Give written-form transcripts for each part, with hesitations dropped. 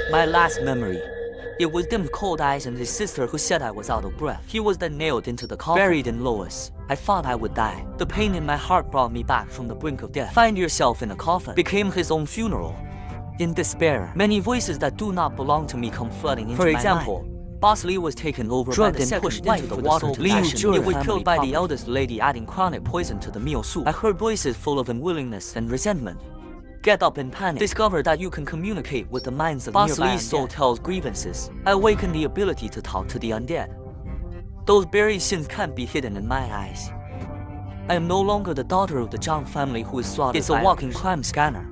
My last memory. It was dimmed cold eyes and his sister who said I was out of breath. He was then nailed into the coffin, buried in Lois. I thought I would die. The pain in my heart brought me back from the brink of death. Find yourself in a coffin became his own funeral. In despair, many voices that do not belong to me come flooding into my mind. For example, Boss Lee was taken over, drugged and pushed into the water. Liu Jue was killed by the eldest lady, adding chronic poison to the meal soup. I heard voices full of unwillingness and resentment. Get up in panic. Discover that you can communicate with the minds of Boss Lee's soul tells grievances. I awaken the ability to talk to the undead. Those buried sins can't be hidden in my eyes. I am no longer the daughter of the Jiang family who is slaughtered. It's a walking crime scanner.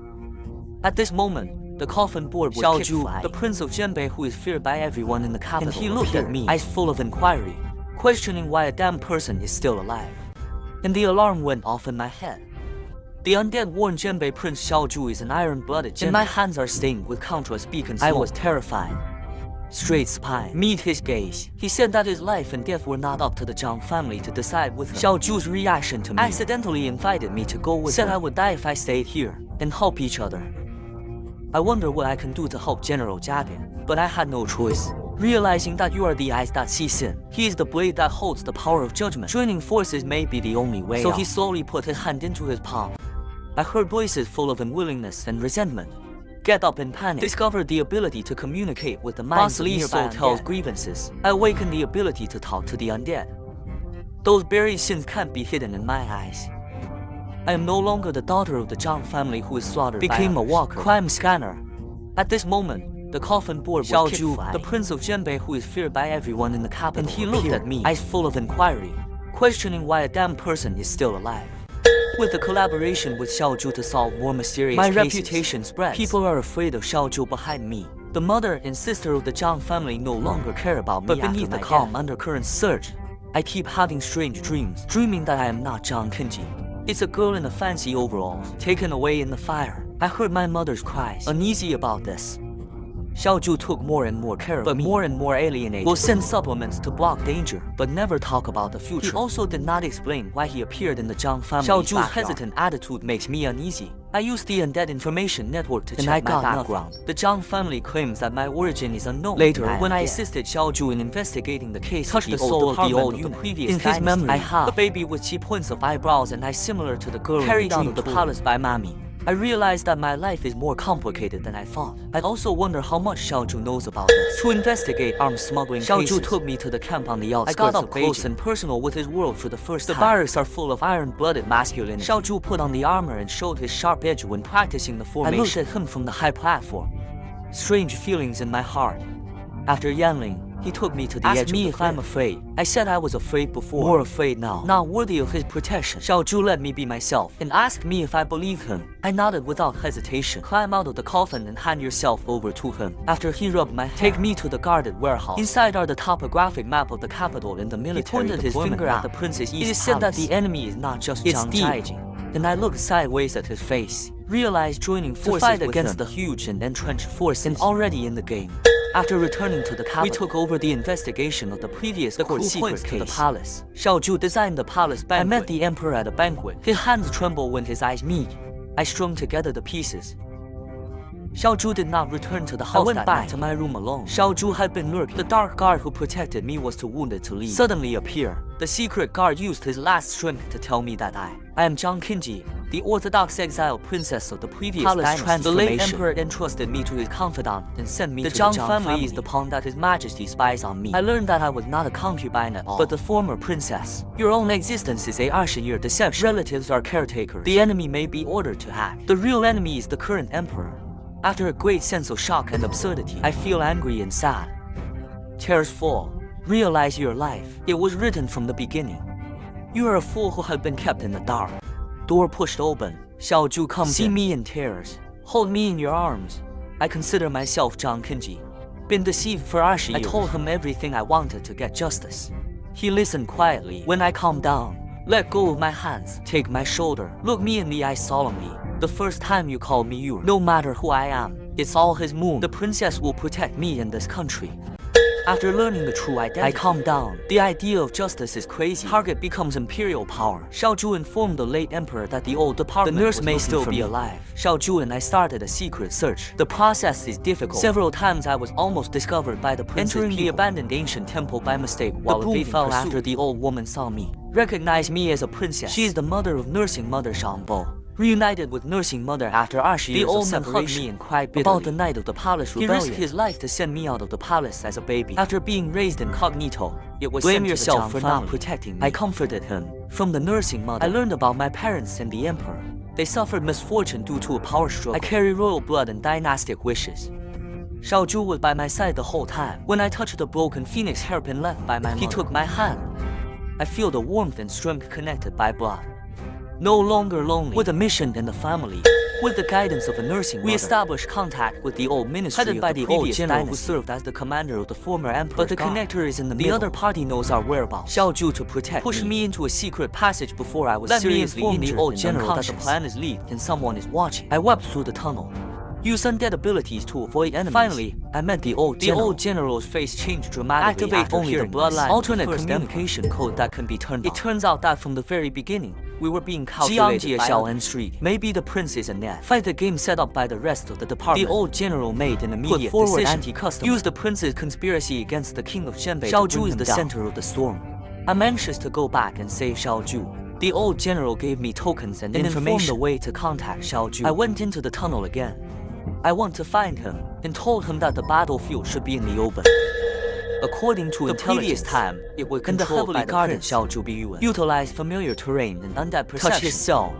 At this moment, the coffin board was Xiao Jue, the prince of Jianbei who is feared by everyone in the capital. And he looked at me, eyes full of inquiry, questioning why a damn person is still alive. And the alarm went off in my head. The undead warned Jianbei Prince Xiao Jue is an iron-blooded Jianbei. And my hands are stained with countless beacon smoke. I was terrified. Straight spine. Meet his gaze. He said that his life and death were not up to the Jiang family to decide with him. Xiao Jue's reaction to me accidentally invited me to go with him. Said I would die if I stayed here and help each other. I wonder what I can do to help General Jiabin, but I had no choice. Realizing that you are the eyes that see sin, he is the blade that holds the power of judgment. Joining forces may be the only way. So he slowly put his hand into his palm. I heard voices full of unwillingness and resentment. Get up in panic. Discovered the ability to communicate with the minds of nearby soul tells grievances. I awakened the ability to talk to the undead. Those buried sins can't be hidden in my eyes. I am no longer the daughter of the Jiang family who is slaughtered. Became a walker crime scanner. At this moment, the coffin board was Xiao Jue, the prince of Jianbei who is feared by everyone in the capital. And he looked at me, eyes full of inquiry, questioning why a damn person is still alive. With the collaboration with Xiao Jue to solve more mysterious cases, my reputation spreads. People are afraid of Xiao Jue behind me. The mother and sister of the Jiang family no longer care about me. But beneath the calm undercurrents surge, I keep having strange dreams, dreaming that I am not Jiang Qingyue. It's a girl in a fancy overalls, taken away in the fire. I heard my mother's cries, uneasy about this. Xiao Jue took more and more care of me, but more and more alienated. Will send supplements to block danger, but never talk about the future. He also did not explain why he appeared in the Jiang family. Xiao Jue's hesitant attitude makes me uneasy. I used the undead information network to check my background. The Jiang family claims that my origin is unknown. Later, when I assisted Xiao Jue in investigating the case, touched the soul of the old you previous in his memory, I have a baby with cheap points of eyebrows and eyes similar to the girl carried out of the palace by Mami. I realized that my life is more complicated than I thought. I also wonder how much Xiao Jue knows about this. To investigate arms smuggling cases, Xiao Jue took me to the camp on the outskirts. I got up close and personal with his world for the first time. The barracks are full of iron-blooded masculinity. Xiao Jue put on the armor and showed his sharp edge when practicing the formation. I looked at him from the high platform. Strange feelings in my heart. After yelling, he took me to the edge of the cliff. Asked me if I'm afraid. I said I was afraid before. More afraid now. Not worthy of his protection. Xiao Jue let me be myself and asked me if I believed him. I nodded without hesitation. Climb out of the coffin and hand yourself over to him. After he rubbed my hair, take me to the guarded warehouse. Inside are the topographic map of the capital and the military. He pointed his finger at the prince's east. It is said that the enemy is not just Jiang Qingyue. And I looked sideways at his face. Realized joining forces to fight against the huge and entrenched forces already in the game. After returning to the capital, we took over the investigation of the previous court secret case. To the palace. Xiao Jue designed the palace banquet. I met the emperor at a banquet. His hands tremble when his eyes meet. I strung together the pieces. Xiao Jue did not return to the house. I went back to my room alone. Xiao Jue had been lurking. The dark guard who protected me was too wounded to leave. Suddenly appear. The secret guard used his last strength to tell me that I am Jiang Qingyue, the orthodox exiled princess of the previous dynasty. The late emperor entrusted me to his confidant and sent me to the Jiang family. Is the pawn that his majesty spies on me. I learned that I was not a concubine at all, but the former princess. Your own existence is a 20-year deception. Relatives are caretakers. The enemy may be ordered to act. The real enemy is the current emperor. After a great sense of shock and absurdity, I feel angry and sad. Tears fall. Realize your life. It was written from the beginning. You are a fool who had been kept in the dark. Door pushed open. Xiao Jue comes in. See me in tears. Hold me in your arms. I consider myself Jiang Qingyue. Been deceived for 20 years. I told him everything I wanted to get justice. He listened quietly. When I calmed down, let go of my hands, take my shoulder, look me in the eye solemnly. The first time you call me you, no matter who I am, it's all his moon. The princess will protect me in this country. After learning the true identity, I calmed down. The idea of justice is crazy. Target becomes imperial power. Xiao Jue informed the late emperor that the old department, the nurse may still be alive. Xiao Jue and I started a secret search. The process is difficult. Several times I was almost discovered by the prince's entering the abandoned ancient temple by mistake while the boom fell after the old woman saw me. Recognized me as a princess. She is the mother of nursing mother Shangbo. Reunited with nursing mother after 20 years of separation, the old man hugged me and cried bitterly about the night of the palace rebellion. He risked his life to send me out of the palace as a baby. After being raised incognito, it was blame yourself for not protecting me. I comforted him. From the nursing mother, I learned about my parents and the emperor. They suffered misfortune due to a power struggle. I carry royal blood and dynastic wishes. Xiao Jue was by my side the whole time. When I touched the broken phoenix hairpin left by my mother, he took my hand. I feel the warmth and strength connected by blood. No longer lonely. With a mission and a family. With the guidance of a nursing mother, we established contact with the old ministry headed by the old general who served as the commander of the former emperor. But the connector is in the middle. The other party knows our whereabouts. Xiao Jue to protect pushed me into a secret passage before I was seriously injured. The old general that the plan is leaked and someone is watching. I wept through the tunnel. Use undead abilities to avoid enemies. Finally, I met the old general. The old general's face changed dramatically. Activate only the bloodline. Alternate communication code that can be turned on. It turns out that from the very beginning, we were being calculated by Xiao Street. Maybe the prince is a net. Fight the game set up by the rest of the department. The old general made an immediate decision. Anti-custom. Use the prince's conspiracy against the king of Shenbei. Xiao Jue is the center of the storm. I'm anxious to go back and save Xiao Jue. The old general gave me tokens and information. Informed the way to contact Xiao Jue. I went into the tunnel again. I want to find him, and told him that the battlefield should be in the open. According to the previous time, it was controlled by the prince. Xiao Jue utilized familiar terrain and undead perception. Touch his cell.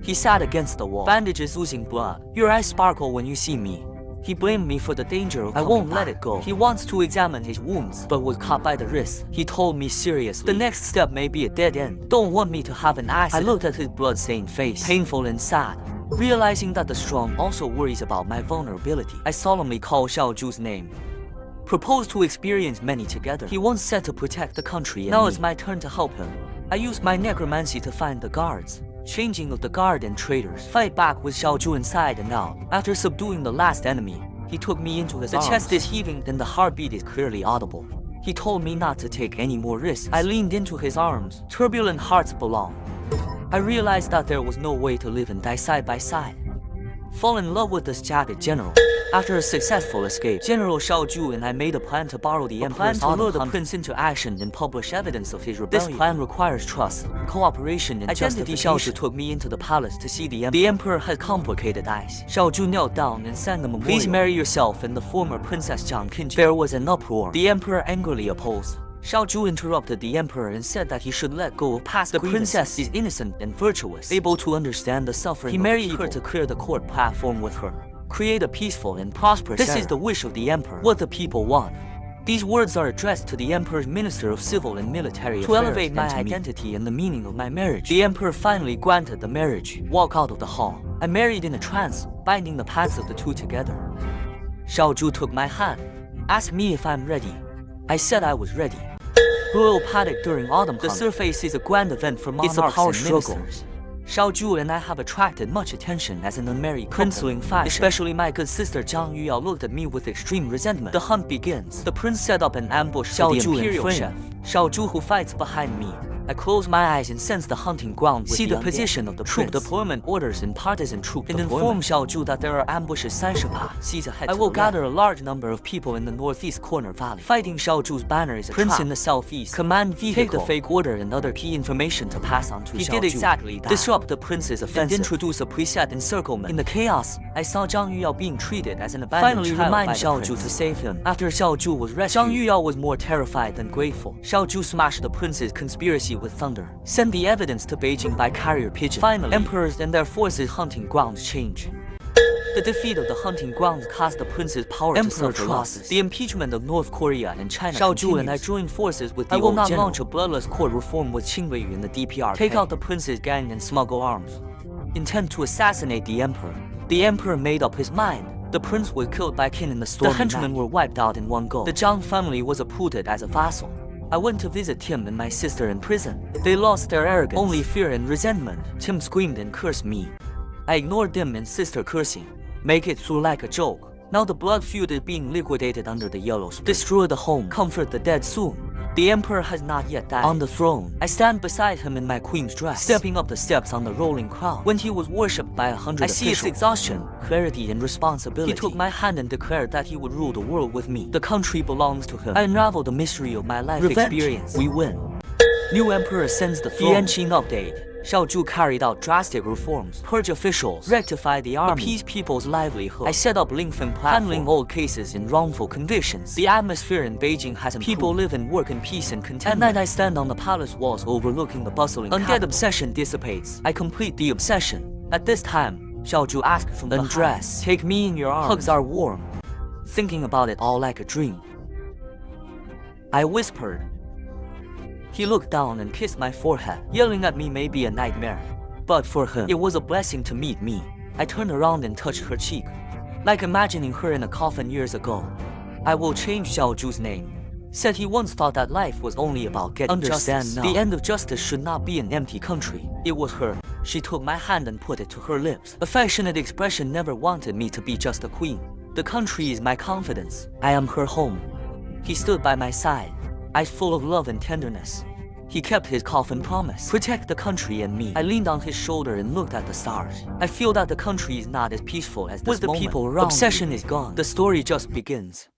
He sat against the wall, bandages oozing blood. Your eyes sparkle when you see me. He blamed me for the danger of I won't let it go. He wants to examine his wounds, but was caught by the wrist. He told me seriously, the next step may be a dead end. Don't want me to have an accident. I looked at his blood-stained face, painful and sad. Realizing that the strong also worries about my vulnerability, I solemnly called Xiao Jue's name. Proposed to experience many together. He once said to protect the country and now it's my turn to help him. I used my necromancy to find the guards. Changing of the guard and traitors. Fight back with Xiao Jue inside and out. After subduing the last enemy, he took me into his arms. The chest is heaving and the heartbeat is clearly audible. He told me not to take any more risks. I leaned into his arms. Turbulent hearts belong. I realized that there was no way to live and die side by side. Fall in love with this jagged general. After a successful escape, General Xiao Jue and I made a plan to borrow the emperor's plan to lure the prince into action and publish evidence of his rebellion. This plan requires trust, cooperation, and identity. Xiao Jue took me into the palace to see the emperor. The emperor had complicated eyes. Xiao Jue knelt down and sang a memorial. Please marry yourself and the former princess Jiang Qingyue. There was an uproar. The emperor angrily opposed. Xiao Jue interrupted the emperor and said that he should let go of past grievances. The princess is innocent and virtuous, able to understand the suffering. He married her to clear the court platform with her. Create a peaceful and prosperous era. This is the wish of the emperor, what the people want. These words are addressed to the emperor's minister of civil and military affairs. To elevate my identity and the meaning of my marriage. The emperor finally granted the marriage. Walk out of the hall. I married in a trance, binding the paths of the two together. Xiao Jue took my hand, asked me if I'm ready. I said I was ready. Royal paddock during autumn. The surface is a grand event for monarchs and ministers. Xiao Jue and I have attracted much attention as an unmarried princeling fashion. Especially my good sister Jiang Qingyue looked at me with extreme resentment. The hunt begins. The prince set up an ambush for the imperial chef, Xiao Jue, who fights behind me. I close my eyes and sense the hunting ground. See the position of the troop deployment orders and partisan troop and inform Xiao Jue that there are ambushes Sanshapa sees ahead. I will gather a large number of people in the northeast corner valley. Fighting Xiao Jue's banner is a prince in the southeast. Command vehicle. Take the fake order and other key information to pass on to Xiao Jue. He did exactly that. Disrupt the prince's offensive. And introduce a preset encirclement. In the chaos, I saw Jiang Qingyue being treated as an abandoned child. Finally remind Xiao Jue to save him. After Xiao Jue was rescued, Jiang Qingyue was more terrified than grateful. Xiao Jue smashed the prince's conspiracy with thunder. Send the evidence to Beijing by carrier pigeon. Finally, emperors and their forces' hunting grounds change. The defeat of the hunting grounds caused the prince's power to suffer losses. The impeachment of North Korea and China Xiao Jue and I joined forces with the old general. I will not launch a bloodless court reform with Qingyue in the DPR. Take out the prince's gang and smuggle arms. Intend to assassinate the emperor. The emperor made up his mind. The prince was killed by Qin in the stormy night. The henchmen were wiped out in one go. The Jiang family was uprooted as a vassal. I went to visit Tim and my sister in prison. They lost their arrogance, only fear and resentment. Tim screamed and cursed me. I ignored them and sister cursing. Make it through like a joke. Now the blood feud is being liquidated under the yellow spray. Destroy the home, comfort the dead soon. The emperor has not yet died. On the throne, I stand beside him in my queen's dress, stepping up the steps on the rolling crown. When he was worshipped by 100 officials, I see his exhaustion, clarity, and responsibility. He took my hand and declared that he would rule the world with me. The country belongs to him. I unravel the mystery of my life experience. We win. New emperor ascends the throne. The Yanqing update. Xiao Jue carried out drastic reforms, purge officials, rectify the army, appease people's livelihood. I set up Lingfen platform, handling old cases in wrongful convictions. The atmosphere in Beijing has improved. People live and work in peace and contentment. At night I stand on the palace walls overlooking the bustling capital. Undead obsession dissipates. I complete the obsession. At this time, Xiao Jue asked from behind, undress, take me in your arms. Hugs are warm. Thinking about it all like a dream. I whispered. He looked down and kissed my forehead. Yelling at me may be a nightmare, but for him, it was a blessing to meet me. I turned around and touched her cheek, like imagining her in a coffin years ago. I will change Xiao Jue's name. Said he once thought that life was only about getting justice. Now. The end of justice should not be an empty country. It was her. She took my hand and put it to her lips. Affectionate expression never wanted me to be just a queen. The country is my confidence. I am her home. He stood by my side, eyes full of love and tenderness. He kept his Coffin promise. Protect the country and me. I leaned on his shoulder and looked at the stars. I feel that the country is not as peaceful as this moment. With the people around. Obsession is gone. The story just begins.